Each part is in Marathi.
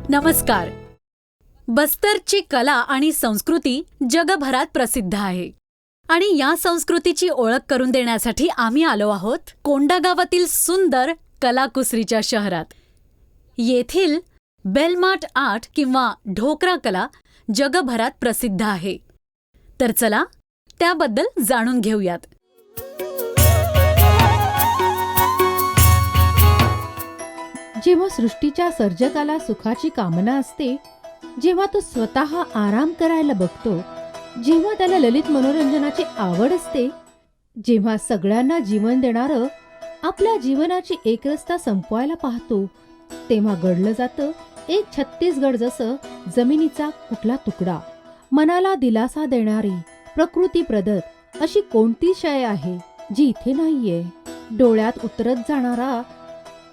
नमस्कार. बस्तरची कला आणि संस्कृती जगभरात प्रसिद्ध आहे आणि या संस्कृतीची ओळख करून देण्यासाठी आम्ही आलो आहोत कोंडागावातील सुंदर कलाकुसरीच्या शहरात. येथील बेलमार्ट आर्ट किंवा ढोकरा कला जगभरात प्रसिद्ध आहे. तर चला त्याबद्दल जाणून घेऊयात. जेव्हा सृष्टीच्या सर्जकाला सुखाची कामना असते, जेव्हा तो स्वतः आराम करायला बघतो, जेव्हा त्याला ललित मनोरंजनाची आवड असते, जेव्हा सगळ्यांना जीवन देणारं आपल्या जीवनाची एकरसता संपवायला पाहतो, तेव्हा घडलं जातं एक छत्तीसगड जसं जमिनीचा कुठला तुकडा. मनाला दिलासा देणारी, प्रकृती प्रदत्त अशी कोणती शय आहे जी इथे नाहीये? डोळ्यात उतरत जाणारा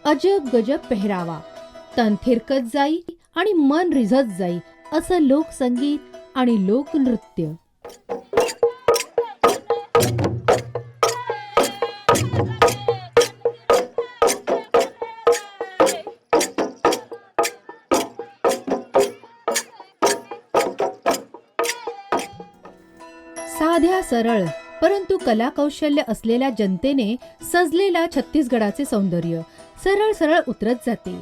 अजब गजब पेहरावा, तन थिरकत जाई आणि मन रिझत जाई असं लोकसंगीत आणि लोकनृत्य. साध्या सरळ परंतु कलाकौशल्य असलेल्या जनतेने सजलेला छत्तीसगडाचे सौंदर्य सरळ सरळ उतरत जाते.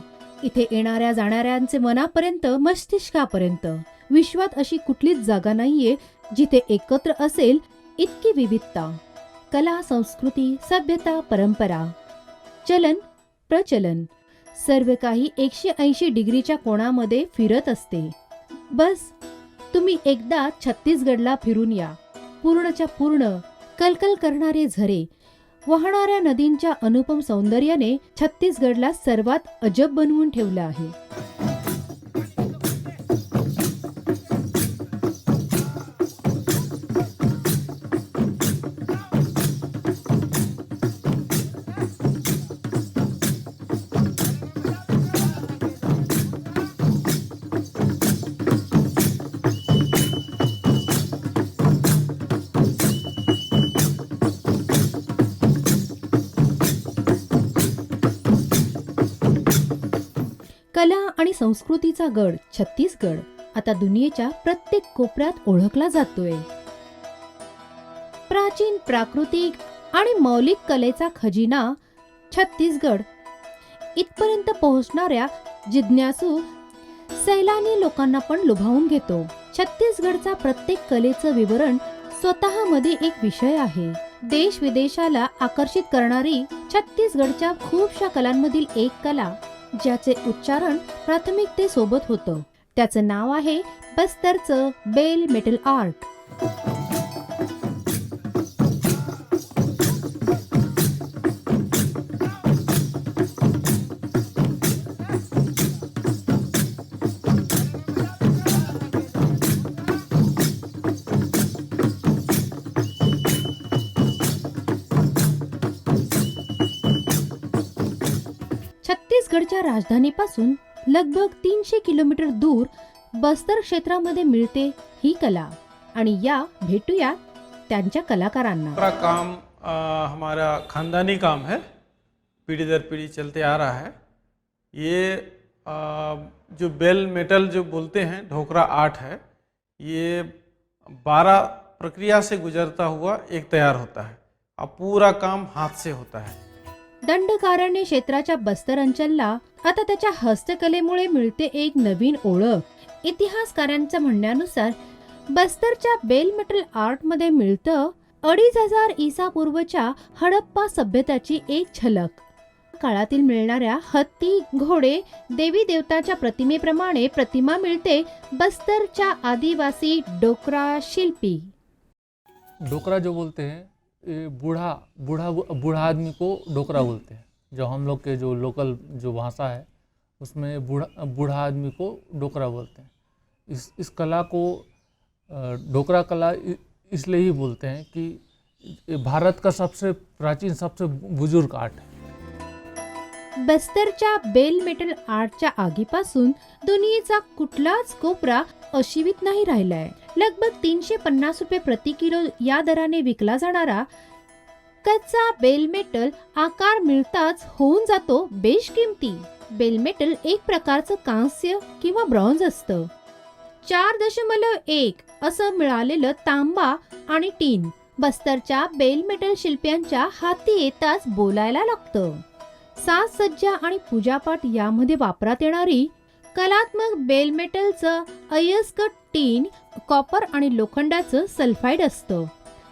इथे येणाऱ्या जाणाऱ्यांचे मनापर्यंत, मस्तिष्कापर्यंत. विश्वात अशी कुठलीच जागा नाहीये जिथे एकत्र असेल इतकी विविधता. कला, संस्कृती, सभ्यता, परंपरा, चलन, प्रचलन सर्व काही 180 डिग्रीच्या कोणामध्ये फिरत असते. बस तुम्ही एकदा छत्तीसगडला फिरून या. पूर्णच्या पूर्ण कलकल करणारे झरे, वाहणाऱ्या नदींच्या अनुपम सौंदर्याने छत्तीसगडला सर्वात अजब बनवून ठेवलं आहे. कला आणि संस्कृतीचा गड छत्तीसगड आता दुनियेच्या प्रत्येक कोपऱ्यात ओळखला जातोय. प्राचीन, प्राकृतिक आणि मौलिक कलेचा खजिना छत्तीसगड इथपर्यंत पोहोचणाऱ्या जिज्ञासू सैलानी लोकांना पण लुभावून घेतो. छत्तीसगडचा प्रत्येक कलेचं विवरण स्वतःमध्ये एक विषय आहे. देश विदेशाला आकर्षित करणारी छत्तीसगडच्या खूपशा कलांमधील एक कला, ज्याचे उच्चारण प्राथमिकतेसोबत होतं, त्याचं नाव आहे बस्तरचं बेल मेटल आर्ट. छत्तीसगडच्या राजधानीपासून लगभग 300 किलोमीटर दूर बस्तर क्षेत्रामध्ये मिळते ही कला. आणि या भेटूया त्यांच्या कलाकारांना. हमारा काम हमारा खानदानी काम है, पीढ़ी दर पीढ़ी चलते आ रहा है. ये जो बेल मेटल जो बोलते हैं ढोकरा आर्ट है, ये 12 प्रक्रिया से गुजरता हुआ एक तैयार होता है. अब पूरा काम हाथ से होता है. दंडकारण्य क्षेत्राच्या बस्तर अंचलला आता त्याच्या हस्तकलेमुळे मिळते एक नवीन ओळख. इतिहासकारांच्या म्हणण्यानुसार बस्तरच्या बेल मेटल आर्ट मध्ये मिळतं 2500 ईसा पूर्वच्या हडप्पा सभ्यतेची एक झलक. काळातील मिळणाऱ्या हत्ती, घोडे, देवी देवताच्या प्रतिमेप्रमाणे प्रतिमा मिळते बस्तरच्या आदिवासी डोकरा शिल्पी. डोकरा जो बोलते हैं, ये बूढ़ा बूढ़ा बूढ़ा आदमी को डोकरा बोलते हैं। जो हम लोग के जो लोकल जो भाषा है उसमें बूढ़ा आदमी को डोकरा बोलते हैं। इस कला को डोकरा कला इसलिए ही बोलते हैं कि ये भारत का सबसे प्राचीन, सबसे बुजुर्ग आर्ट है। बस्तरच्या बेल मेटल आर्टच्या आगीपासून दुनियेचा कुठलाच कोपरा अशीवित नाही राहिलाय. लगभग 350 रुपये प्रति किलो या दराने विकला जाणारा कच्चा बेल मेटल आकार मिळताच होऊन जातो बेशकिमती. बेल मेटल एक प्रकारचं कांस्य किंवा ब्रॉन्झ असतं. 4.1 असं मिळालेलं तांबा आणि टीन बस्तरच्या बेल मेटल शिल्प्यांच्या हाती येताच बोलायला लागतं. साजसज्जा आणि पूजापाठ यामध्ये वापरात येणारी कलात्मक बेल मेटलचं अयस्क टीन कॉपर आणि लोखंडाचं सल्फाईड असतं,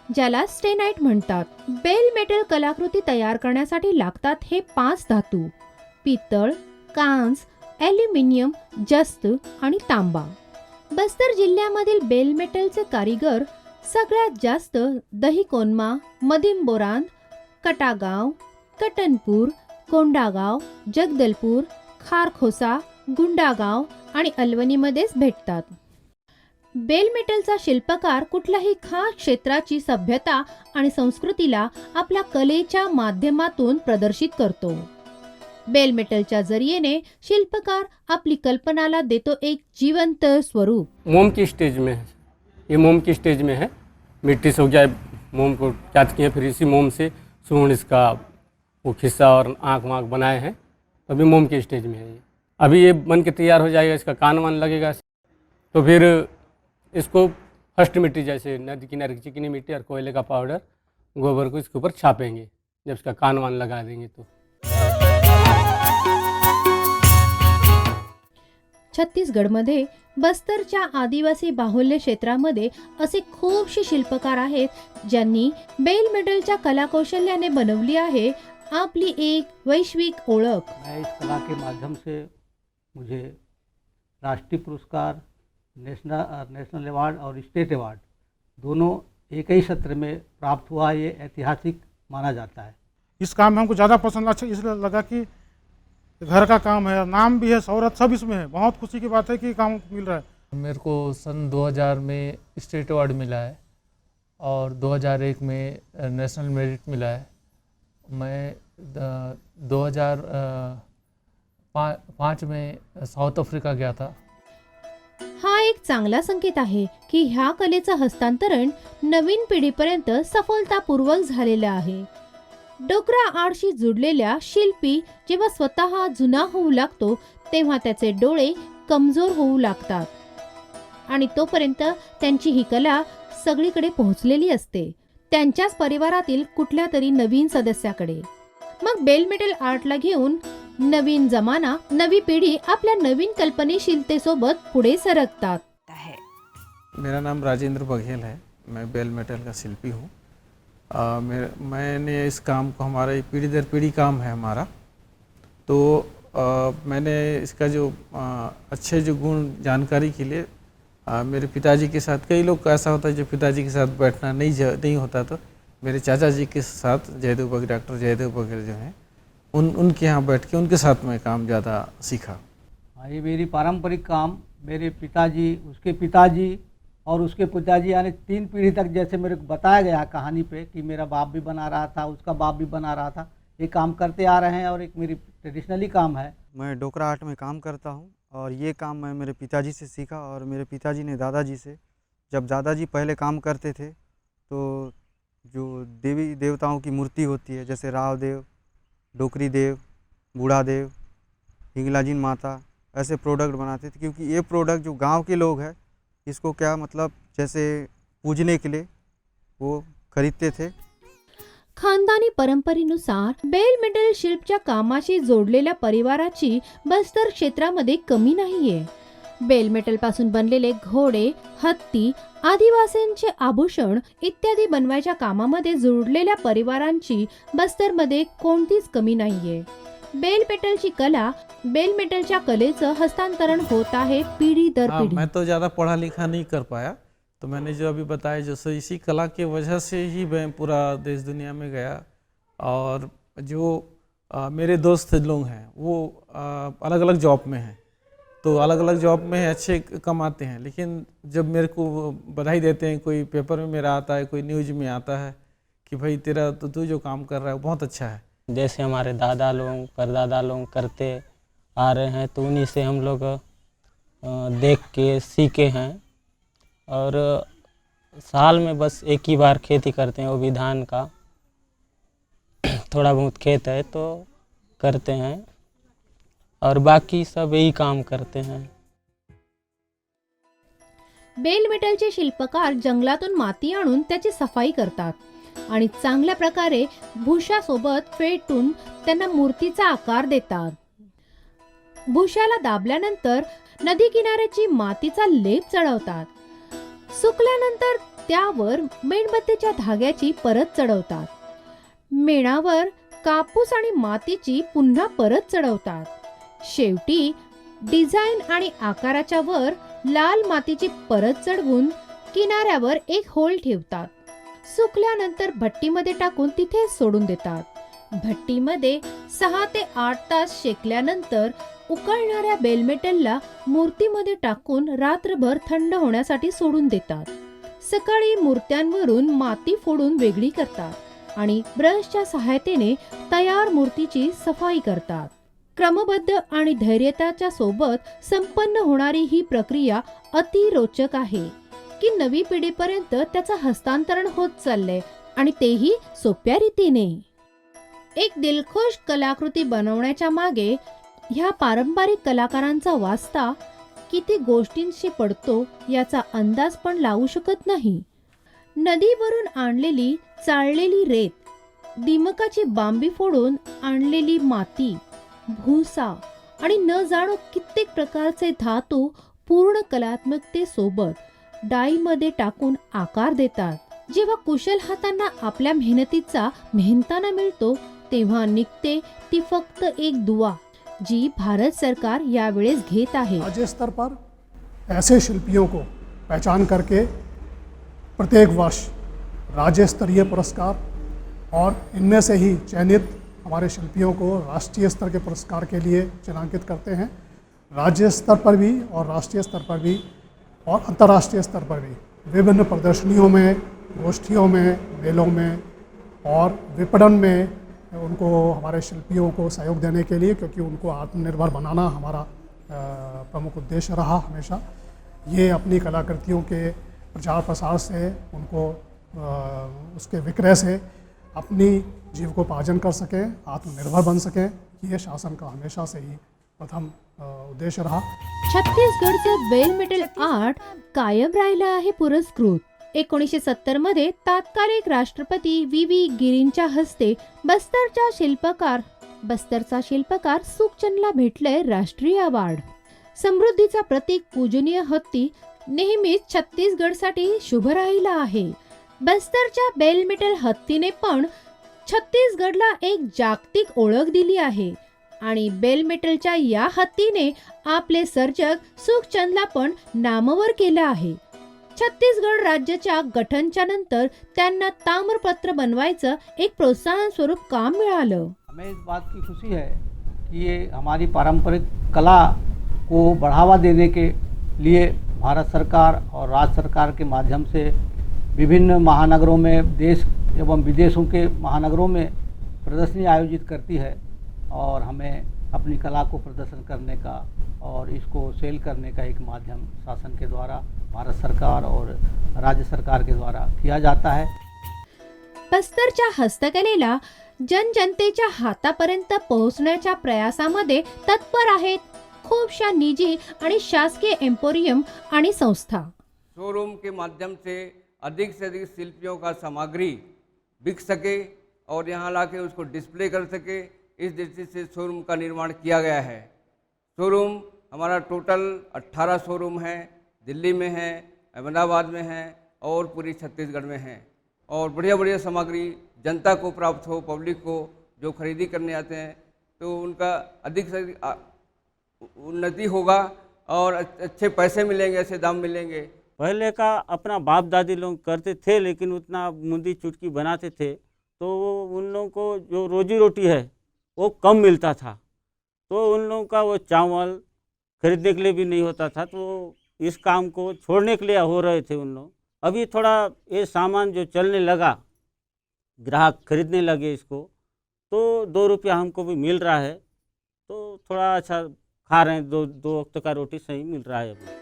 ज्याला स्टेनाइट म्हणतात. बेल मेटल कलाकृती तयार करण्यासाठी लागतात हे 5 धातू: पितळ, कांस, ॲल्युमिनियम, जस्त आणि तांबा. बस्तर जिल्ह्यामधील बेल मेटलचे कारिगर सगळ्यात जास्त दहीकोनमा, मदिमबोरांद, कटागाव, कटनपूर, कोंडागाव, जगदलपूर, खारखोसा, गुंडागाव आणि अल्वनीमध्येच भेटतात. बेल मेटलचा शिल्पकार कुठल्याही खास क्षेत्राची सभ्यता आणि संस्कृतीला आपल्या कलेच्या माध्यमातून प्रदर्शित करतो. बेल मेटलच्या जरियेने शिल्पकार आपली कल्पनाला देतो एक जिवंत स्वरूप. मोम की स्टेज में है, ये मोम की स्टेज में है। मिट्टी से हो गया मोम को कैद किए, फिर इसी मोम से सूंड इसका वो खिस्सा और आँख वाँख बनाए हैं, अभी मोम की स्टेज में है ये। अभी ये बन के तैयार हो जाएगा, इसका कान वान लगेगा, तो फिर इसको फर्स्ट मिट्टी जैसे नदी किनारे की चिकनी मिट्टी और कोयले का पाउडर, गोबर को इसके ऊपर छापेंगे, जब इसका कान वान लगा देंगे तो। छत्तीसगडमध्ये बस्तरच्या आदिवासी बाहुल्य क्षेत्रामध्ये असे खूपसे शिल्पकार आहेत ज्यांनी बेल मेटलच्या कलाकौशल्याने बनवली आहे आपली एक वैश्विक ओळख. मैं इस कला के माध्यम से मुझे राष्ट्रीय पुरस्कार, नेशनल अवार्ड और स्टेट अवार्ड दोनों एक ही सत्र में प्राप्त हुआ. ये ऐतिहासिक माना जाता है. इस काम में हमको ज़्यादा पसंद अच्छा इसलिए लगा कि घर का काम है, नाम भी है, शोहरत सब इसमें है. बहुत खुशी की बात है कि काम मिल रहा है. मेरे को सन 2000 में स्टेट अवार्ड मिला है और 2001 में नेशनल मेरिट मिला है. मैं 2005 में साउथ अफ्रीका गया था. हा एक चांगला संकेत आहे की ह्या कलेचं हस्तांतरण नवीन पिढीपर्यंत सफलतापूर्वक झालेलं आहे. डोकरा आर्टशी जुडलेल्या शिल्पी जेव्हा स्वतः जुना होऊ लागतो तेव्हा त्याचे डोळे कमजोर होऊ लागतात आणि तोपर्यंत त्यांची ही कला सगळीकडे पोहोचलेली असते, त्यांच्याच परिवारातील कुठल्या तरी नवीन सदस्याकडे. मग बेल मेटल आर्टला घेऊन नवीन जमाना, नवी पिढी आपल्या नवीन कल्पनेशीलतेसोबत पुढे सरकतात. मेरा नाम राजेंद्र बघेल है, मैं बेल मेटल का शिल्पी हूँ. मैंने इस काम को, हमारा ये पीढ़ी दर पीढ़ी काम है हमारा, तो मैंने इसका जो अच्छे जो गुण जानकारी के लिए मेरे पिताजी के साथ, कई लोग का ऐसा होता है जो पिताजी के साथ बैठना नहीं होता, तो मेरे चाचा जी के साथ जयदेव बघेल, डॉक्टर जयदेव बघेल जो हैं उनके यहाँ बैठ के उनके साथ मैं काम ज़्यादा सीखा. ये मेरी पारंपरिक काम मेरे पिताजी, उसके पिताजी और उसके पिताजी, यानी 3 पीढ़ी तक, जैसे मेरे को बताया गया कहानी पे कि मेरा बाप भी बना रहा था, उसका बाप भी बना रहा था, ये काम करते आ रहे हैं और एक मेरी ट्रेडिशनली काम है. मैं डोकरा आर्ट में काम करता हूँ और ये काम मैं मेरे पिताजी से सीखा और मेरे पिताजी ने दादाजी से. जब दादाजी पहले काम करते थे तो जो देवी देवताओं की मूर्ति होती है, जैसे राव देव, डोकरी देव, बूढ़ा देव, हिंगलाजिन माता, ऐसे प्रोडक्ट बनाते थे, क्योंकि ये प्रोडक्ट जो गांव के लोग हैं इसको क्या मतलब जैसे पूजने के लिए वो खरीदते थे. खानदानी परंपरेनुसार बेल मेटल शिल्पच्या कामाशी जोडलेल्या परिवाराची बस्तर क्षेत्रामध्ये कमी नाहीये. बेल मेटल पासून बनलेले घोडे, हत्ती, आदिवासींचे आभूषण इत्यादी बनवायच्या कामामध्ये जोडलेल्या परिवारांची बस्तरमध्ये कोणतीच कमी नाहीये. बेल मेटलची कला, बेल मेटलच्या कलेचं हस्तांतरण होत आहे पिढी दर पिढी. मैं तो ज़्यादा पढ़ा लिखा नहीं कर पाया, तो मैंने जो अभी बताया, जैसे इसी कला के वजह से ही मैं पूरा देश दुनिया में गया। और जो मेरे दोस्त लोग हैं वो अलग अलग जॉब में हैं, तो अलग अलग जॉब में अच्छे कमाते हैं, लेकिन जब मेरे को बधाई देते हैं, कोई पेपर में मेरा आता है, कोई न्यूज में आता है कि भाई तेरा तो तू जो काम कर रहा है वो बहुत अच्छा है। जैसे हमारे दादा लोग परदादा लोग करते आ रहे हैं, तो उन्हीं से हम लोग देख के सीखे हैं। और साल में बस एक ही बार खेती करते हैं, वो भी धान का। थोड़ा बहुत खेत है तो करते हैं, और बाकी सब यही काम करते हैं। बेल मेटलचे शिल्पकार जंगलातून माती आणून त्याची सफाई करतात आणि चांगल्या प्रकारे भुशासोबत फेटून त्यांना मूर्तीचा आकार देतात. भुशाला दाबल्यानंतर नदी किनाऱ्याची मातीचा लेप चढवतात. सुकल्यानंतर त्यावर मेणबत्तीच्या धाग्याची परत चढवतात. मेणावर कापूस आणि मातीची पुन्हा परत चढवतात. शेवटी डिझाईन आणि आकाराच्या वर लाल मातीची परत चढवून किनाऱ्यावर एक होल ठेवतात. सुकल्यानंतर भट्टीमध्ये टाकून तिथे सोडून देतात. भट्टीमध्ये 6 ते 8 तास शेकल्यानंतर उकळणाऱ्या बेलमेटलला मूर्तीमध्ये टाकून रात्रभर थंड होण्यासाठी सोडून देतात. सकाळी मूर्त्यांवरून माती फोडून वेगळी करतात आणि ब्रशच्या सहायतेने तयार मूर्तीची सफाई करतात. क्रमबद्ध आणि धैर्यताच्या सोबत संपन्न होणारी ही प्रक्रिया अतिरोचक आहे की नवी पिढीपर्यंत त्याचं हस्तांतरण होत चाललंय, आणि तेही सोप्या रीतीने. एक दिलखुश कलाकृती बनवण्याच्या मागे ह्या पारंपरिक कलाकारांचा वास्ता किती गोष्टींशी पडतो याचा अंदाज पण लावू शकत नाही. नदीवरून आणलेली चाळलेली रेत, दिमकाची बांबी फोडून आणलेली माती, भुसा आणि न जाणो कित्येक प्रकारचे धातू पूर्ण कलात्मकतेसोबत डाईमध्ये टाकून आकार देतात. जेव्हा कुशल हातांना आपल्या मेहनताना मिळतो, तेव्हा निघते ती फक्त एक दुआ, जी भारत सरकार यावेळेस घेत आहे. राज्य स्तर पर ऐसे शिल्पियों को पहचान करके प्रत्येक वर्ष राज्य स्तरीय पुरस्कार और इनमें से ही चयनित हमारे शिल्पियों को राष्ट्रीय स्तर के पुरस्कार के लिए चिन्हांकित करते हैं. राज्य स्तर पर भी और राष्ट्रीय स्तर पर भी और अंतर्राष्ट्रीय स्तर पर भी विभिन्न प्रदर्शनियों में, गोष्ठियों में, मेलों में और विपणन में उनको, हमारे शिल्पियों को सहयोग देने के लिए, क्योंकि उनको आत्मनिर्भर बनाना हमारा प्रमुख उद्देश्य रहा हमेशा. ये अपनी कलाकृतियों के प्रचार प्रसार से, उनको उसके विक्रय से अपनी जीविकोपार्जन कर सकें, आत्मनिर्भर बन सकें, ये शासन का हमेशा से ही प्रथम उद्देश्य रहा. छत्तीसगडचं बेल मेटल आर्ट कायम राहिलं आहे पुरस्कृत. 1970 मध्ये तात्कालिक राष्ट्रपती व्ही गिरींच्या हस्ते बस्तरचा शिल्पकार सुखचंदला भेटले राष्ट्रीय अवॉर्ड. समृद्धीचा प्रतीक पूजनीय हत्ती नेहमीच छत्तीसगडसाठी शुभ राहिला आहे. बस्तरच्या बेल मेटल हत्तीने पण छत्तीसगडला एक जागतिक ओळख दिली आहे, आणि बेल मेटलच्या या हत्तीने आपले सर्जक सुखचंदला पण नामवर केलं आहे. छत्तीसगड राज्याच्या गठनच्या नंतर त्यांना ताम्रपत्र बनवायचं एक प्रोत्साहन स्वरूप काम मिळालं. हमें इस बात की खुशी है कि ये हमारी पारंपरिक कला को बढ़ावा देने के लिए भारत सरकार और राज्य सरकार के माध्यम से विभिन्न महानगरों में, देश एवं विदेशों के महानगरों में प्रदर्शनी आयोजित करती है, और हमें अपनी कला को प्रदर्शन करने का और इसको सेल करने का एक माध्यम शासन के द्वारा, भारत सरकार और राज्य सरकार के द्वारा किया जाता है. बस्तरच्या हस्तकलेला जनतेच्या हातापर्यंत पोहोचण्याच्या प्रयासामध्ये तत्पर आहेत खूपशा निजी आणि शासकीय एम्पोरियम आणि संस्था. शोरूम के माध्यम से अधिक शिल्पियों का सामग्री बिक सके और यहाँ लाके उसको डिस्प्ले कर सके, इस दृष्टि से शोरूम का निर्माण किया गया है. शोरूम हमारा टोटल 18 शोरूम है. दिल्ली में है, अहमदाबाद में है और पूरी छत्तीसगढ़ में है. और बढ़िया सामग्री जनता को प्राप्त हो, पब्लिक को जो खरीदी करने आते हैं तो उनका अधिक से उन्नति होगा और अच्छे पैसे मिलेंगे, ऐसे दाम मिलेंगे पहले का अपना बाप दादी लोग करते थे, लेकिन उतना मुंदी चुटकी बनाते थे तो उन लोगों को जो रोजी रोटी है वो कम मिलता था, तो उन लोगों का वो चावल खरीदने के लिए भी नहीं होता था, तो इस काम को छोड़ने के लिए हो रहे थे उन लोग। अभी थोड़ा ये सामान जो चलने लगा, ग्राहक खरीदने लगे इसको, तो 2 रुपया हमको भी मिल रहा है, तो थोड़ा अच्छा खा रहे हैं, दो वक्त का रोटी सही मिल रहा है अभी।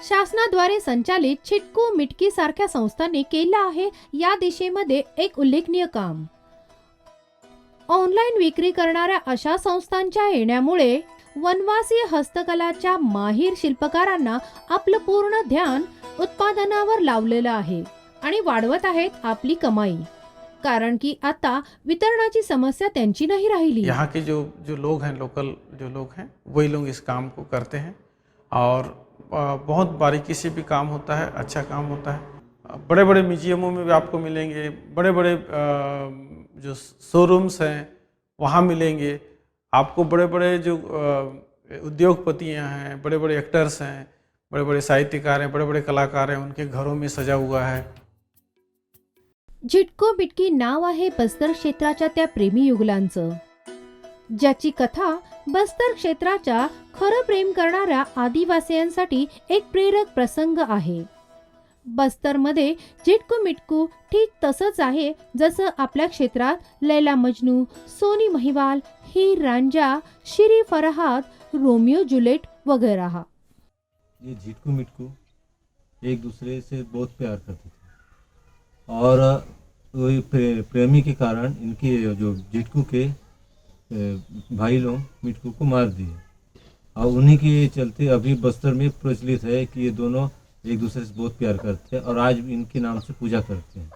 शासनाद्वारे संचालित चिटकू मिटकी सारख्या संस्थांनी केलं आहे या दिशेमध्ये एक उल्लेखनीय काम. ऑनलाईन विक्री करणाऱ्या अशा संस्थांच्या येण्यामुळे वनवासी हस्तकलाच्या माहीर शिल्पकारांना आपलं पूर्ण ध्यान उत्पादनावर लावलेलं आहे आणि वाढवत आहेत आपली कमाई, कारण की आता वितरणाची समस्या त्यांची नाही राहिली. यहाँ के जो लोग हैं, लोकल जो लोग हैं, वही लोग इस काम को करते हैं और बहुत बारीकी से भी काम होता है, अच्छा काम होता है। बड़े बड़े म्यूजियमों में भी आपको मिलेंगे, बड़े बड़े जो शोरूम्स हैं वहाँ मिलेंगे आपको, बड़े बड़े जो उद्योगपतियाँ हैं, बड़े बड़े एक्टर्स हैं, बड़े बड़े साहित्यकार हैं, बड़े बड़े कलाकार हैं, उनके घरों में सजा हुआ है। झिटको बिटकी नाव आहे बस्तर क्षेत्राच्या त्या प्रेमी युगलांचं, ज्याची कथा बस्तर क्षेत्राच्या खरं प्रेम करणाऱ्या आदिवासीयांसाठी एक प्रेरक प्रसंग आहे. बस्तरमध्ये झिटकू मिटकू ठीक तसंच आहे जसं आपल्या क्षेत्रात लैला मजनू, सोनी महिवाल, हीर रांझा, शिरी फरहाद, रोमियो जूलियट वगैरह. ये झिटकू मिटकू एक दूसरे से बहुत प्यार करते थे और वही प्रेमी के कारण इनके जो झिटकू के भाई लोग मिटकू को मार दिए और उन्हीं के चलते अभी बस्तर में प्रचलित है कि ये दोनों एक दूसरे से बहुत प्यार करते हैं और आज इनके नाम से पूजा करते हैं.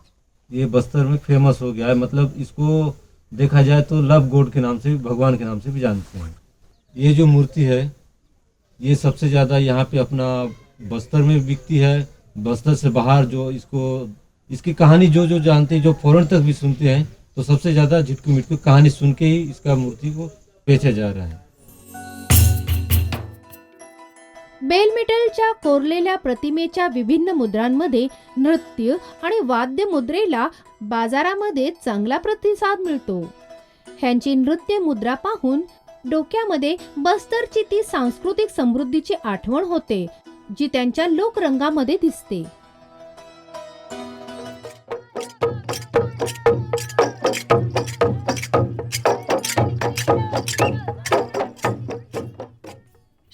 ये बस्तर में फेमस हो गया है, मतलब इसको देखा जाए तो लव गॉड के नाम से भी, भगवान के नाम से भी जानते हैं. ये जो मूर्ति है ये सबसे ज़्यादा यहाँ पे अपना बस्तर में बिकती है. बस्तर से बाहर जो इसकी कहानी जो जानते हैं, जो फॉरेन तक भी सुनते हैं, तो सबसे ज़्यादा झिटकू मिटकू कहानी सुन के ही इसका मूर्ति को बेचा जा रहा है. बेलमेटलच्या कोरलेल्या प्रतिमेच्या विभिन्न मुद्रांमध्ये नृत्य आणि वाद्य मुद्रेला बाजारामध्ये चांगला प्रतिसाद मिळतो. ह्यांची नृत्य मुद्रा पाहून डोक्यामध्ये बस्तरची ती सांस्कृतिक समृद्धीची आठवण होते जी त्यांच्या लोकरंगामध्ये दिसते.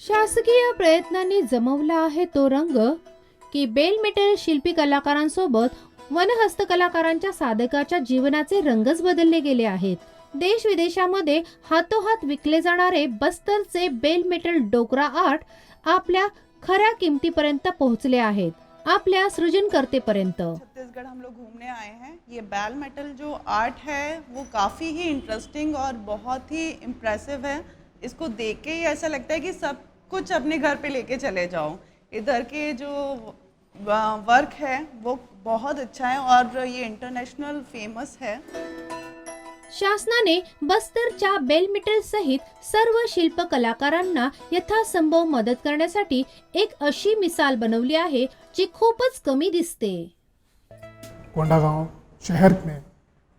शासकीय प्रयत्नांनी जमवला आहे तो रंग की बेलमेटल शिल्पी कलाकारांसोबत वनहस्तकलाकारांच्या साधकाच्या जीवनाचे रंगच बदलले गेले आहेत. देश विदेशामध्ये हातोहात विकले जाणारे बस्तरचे बेलमेटल डोकरा आर्ट आपल्या खऱ्या किमतीपर्यंत पोहोचले आहेत, आपल्या सृजनकर्तेपर्यंत. छत्तीसगढ़ हम लोग घूमने आए हैं. ये बेल मेटल जो आर्ट है वो काफ़ी ही इंटरेस्टिंग और बहुत ही इम्प्रेसिव है. इसको देख के ही ऐसा लगता है कि सब कुछ अपने घर पे लेके चले जाओ. इधर के जो वर्क है वो बहुत अच्छा है और ये इंटरनेशनल फेमस है. शासनाने बस्तरच्या बेलमेटल सहित सर्व शिल्प कलाकारांना यथासंभव मदत करण्यासाठी एक अशी मिसाल बनवली आहे जी खूपच कमी दिसते. कोंडागांव शहर में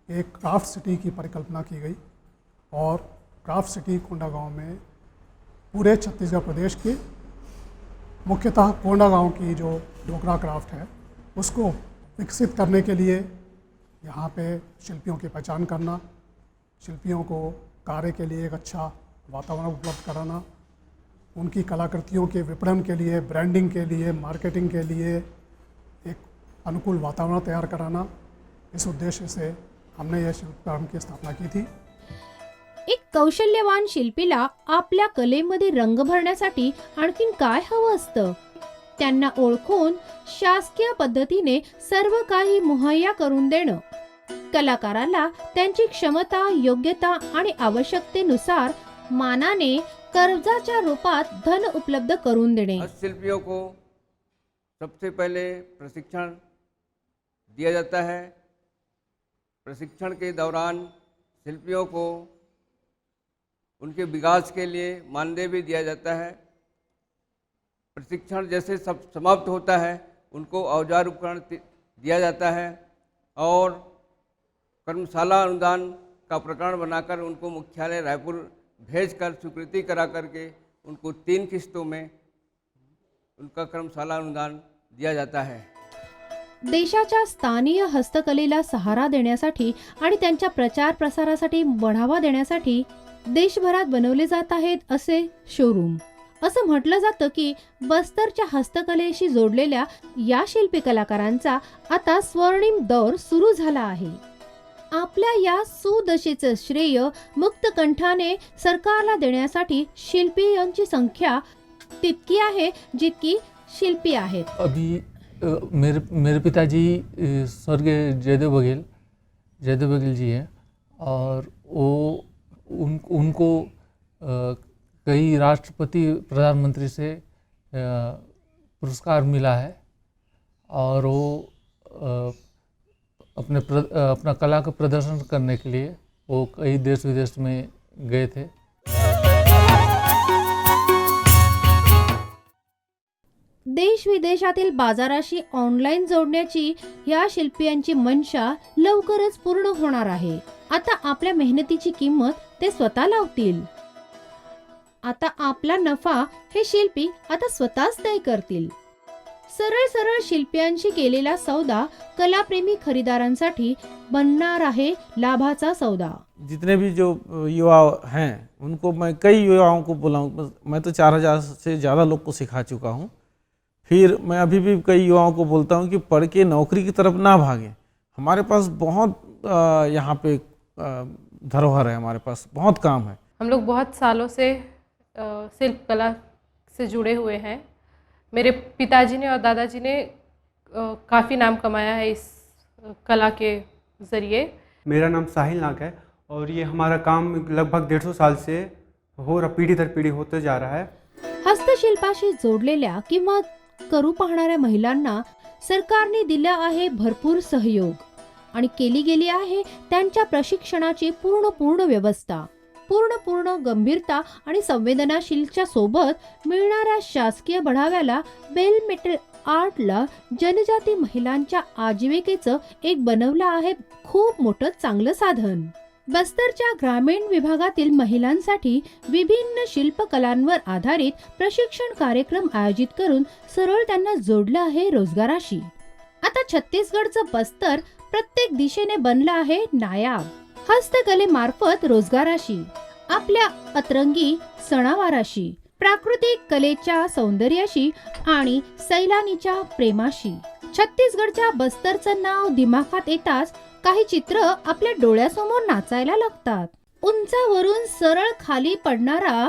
एक क्राफ्ट सिटी की परिकल्पना की गई और क्राफ्ट सिटी कोंडागांव में पूरे छत्तीसगढ़ प्रदेश की मुख्यतः कोंडागांव की जो डोकरा क्राफ्ट है उसको विकसित करने के लिए यहाँ पे शिल्पियों की पहचान करना, शिल्पियों को कार्य के लिए एक अच्छा वातावरण उपलब्ध कराना, उनकी कलाकृतियों के विपणन के लिए, ब्रांडिंग के लिए, मार्केटिंग के लिए एक अनुकूल वातावरण तैयार कराना, इस उद्देश्य से हमने यह शिल्पकर्म की स्थापना की थी. एक कौशल्यवान शिल्पीला आपल्या कलेमध्ये रंग भरण्यासाठी आणखीन काय हवं असतं? त्यांना ओळखून शासकीय पद्धतीने सर्व काही मुहैया करून देणं, कलाकाराला त्यांची क्षमता, योग्यता आणि आवश्यकतेनुसार मानाने कर्जाच्या रूपात धन उपलब्ध करून देणे. शिल्पियों को सबसे पहले प्रशिक्षण दिया जाता है. प्रशिक्षण के दौरान शिल्पियों को उनके विकास के लिए मानदेय भी दिया जाता है. प्रशिक्षण जैसे सब समाप्त होता है उनको औजार उपकरण दिया जाता है और कर्मशाला अनुदान का प्रकरण बनाकर उनको मुख्यालय रायपुर भेजकर स्वीकृति करा करके उनको 3 किस्तों में उनका कर्मशाला अनुदान दिया जाता है। देशाच्या स्थानीय हस्तकलेला सहारा देण्यासाठी आणि त्यांच्या प्रचार प्रसारासाठी बढावा देण्यासाठी देशभरात बनवले जात आहेत असे शोरूम। असं म्हटलं जातं की बस्तरच्या हस्तकलेशी जोडलेल्या या शिल्पी कलाकारांचा आता स्वर्णिम दौर सुरू झाला आहे। आपल्या या सुदशेचं श्रेय मुक्त कंठाने सरकारला देण्यासाठी शिल्पीयांची संख्या तितकी आहे जितकी शिल्पी आहेत। अभी मेरे पिताजी स्वर्गीय जयदेव बघेल जी हैं और वो उनको कई राष्ट्रपति प्रधानमंत्री से पुरस्कार मिला है और वो अपना कला का प्रदर्शन करने के लिए वो कई देश विदेश में गए थे। देश विदेशातील बाजाराशी ऑनलाईन जोडण्याची या शिल्पियांची मनशा लवकरच पूर्ण होणार आहे। आता आपल्या मेहनतीची किंमत ते स्वतः लावतील। आता आपला नफा हे शिल्पी आता स्वतःच तय करतील। सरळ सरळ शिल्पियांशी केलेला सौदा कलाप्रेमी खरीदारांसाठी बनणार आहे लाभाचा सौदा। जितने भी जो युवा हैं उनको मैं कई युवाओं को बुलाऊं, मैं तो 4000 से ज़्यादा लोग को सिखा चुका हूं। फिर मैं अभी भी कई युवाओं को बोलता हूं कि पढ़ के नौकरी की तरफ ना भागें। हमारे पास बहुत यहाँ पे धरोहर है, हमारे पास बहुत काम है। हम लोग बहुत सालों से शिल्प कला से जुड़े हुए हैं। मेरे पिताजी ने और दादाजी ने काफ़ी नाम कमाया है इस कला के ज़रिए। मेरा नाम साहिल नाग है और ये हमारा काम लगभग 150 साल से हो रहा, पीढ़ी दर पीढ़ी होते जा रहा है। हस्तशिल्पाशी जोडलेल्या किंवा करू पाहणाऱ्या महिलांना सरकारने दिला आहे भरपूर सहयोग आणि केली गेली आहे त्यांच्या प्रशिक्षणाची पूर्ण व्यवस्था। पूर्ण गंभीरता आणि संवेदनाशीलच्या सोबत मिळणाऱ्या शासकीय बढाव्याला बेल मेटल आर्टला जनजाती महिलांच्या आजीविकेचं एक बनवलं आहे खूप मोठं चांगलं साधन। बस्तरच्या ग्रामीण विभागातील महिलांसाठी विभिन्न शिल्पकलांवर आधारित प्रशिक्षण कार्यक्रम आयोजित करून सरळ त्यांना जोडलं आहे रोजगाराशी। आता छत्तीसगडचं बस्तर प्रत्येक दिशेने बनलं आहे नायाब हस्तकलेमार्फत रोजगाराशी, आपल्या अतरंगी सणावाराशी, प्राकृतिक कलेच्या सौंदर्याशी आणि सैलानीच्या प्रेमाशी। छत्तीसगडच्या बस्तरचं नाव दिमाखात येताच काही चित्र आपल्या डोळ्यासमोर नाचायला लागतात। उंचावरून सरळ खाली पडणारा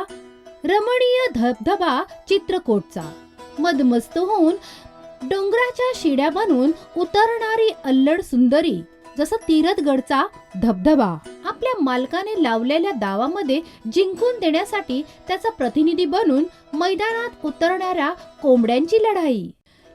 रमणीय धबधबा चित्रकोटचा, मदमस्त होऊन डोंगराच्या शिड्या बनून उतरणारी अल्लड सुंदरी जसं तीरथगडचा धबधबा, आपल्या मालकाने लावलेल्या दावामध्ये जिंकून देण्यासाठी त्याचा प्रतिनिधी बनून मैदानात उतरणाऱ्या कोंबड्यांची लढाई,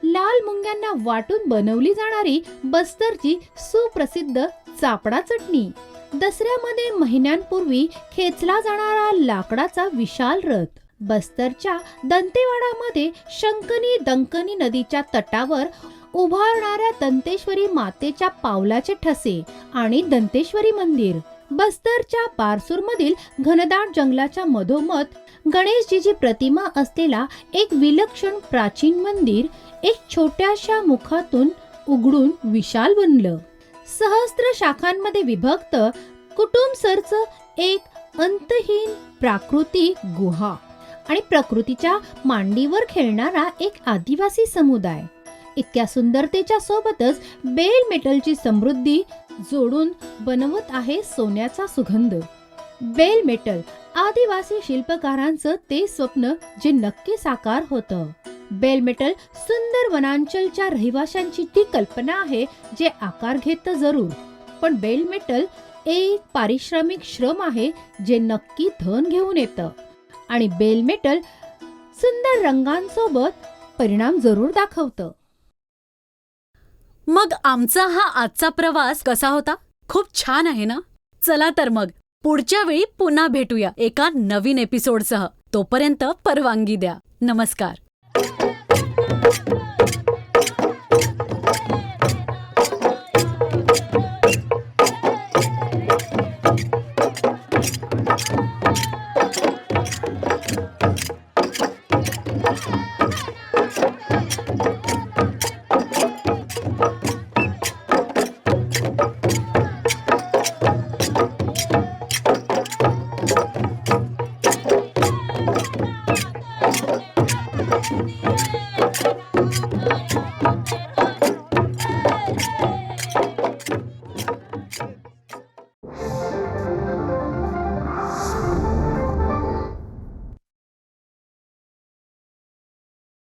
लाल मुंग्यांना वाटून बनवली जाणारी बस्तरची सुप्रसिद्ध चापडा चटणी, दसऱ्यामध्ये महिन्यांपूर्वी खेचला जाणारा लाकडाचा विशाल रथ, बस्तरच्या दंतेवाडामध्ये शंकनी दंकनी नदीच्या तटावर उभारणाऱ्या दंतेश्वरी मातेच्या पावलाचे ठसे आणि दंतेश्वरी मंदिर, बस्तरच्या पारसूरमधील घनदाट जंगलाच्या मधोमध गणेशजीची प्रतिमा असलेला एक विलक्षण प्राचीन मंदिर एक छोट्याशा मुखातून उघडून विशाल बनलं। सहस्त्र शाखांमध्ये विभक्त कुटुंबसरचं एक अंतहीन प्राकृतिक गुहा आणि प्रकृतीच्या मांडीवर खेळणारा एक आदिवासी समुदाय। इतक्या सुंदरतेच्या सोबतच बेल मेटलची समृद्धी जोडून बनवत आहे सोन्याचा सुगंध। बेल मेटल आदिवासी शिल्पकारांचं ते स्वप्न जे नक्की साकार होतं। बेल मेटल सुंदर वनांचलच्या रहिवाशांची ती कल्पना आहे जे आकार घेतं जरूर, पण बेल मेटल एक पारिश्रमिक श्रम आहे जे नक्की धन घेऊन येतं आणि बेल मेटल सुंदर रंगांसोबत परिणाम जरूर दाखवतं। मग आमचा हा आजचा प्रवास कसा होता? खूप छान आहे ना? चला तर मग पुढच्या वेळी पुन्हा भेटूया एका नवीन एपिसोडसह। तोपर्यंत परवानगी द्या। नमस्कार।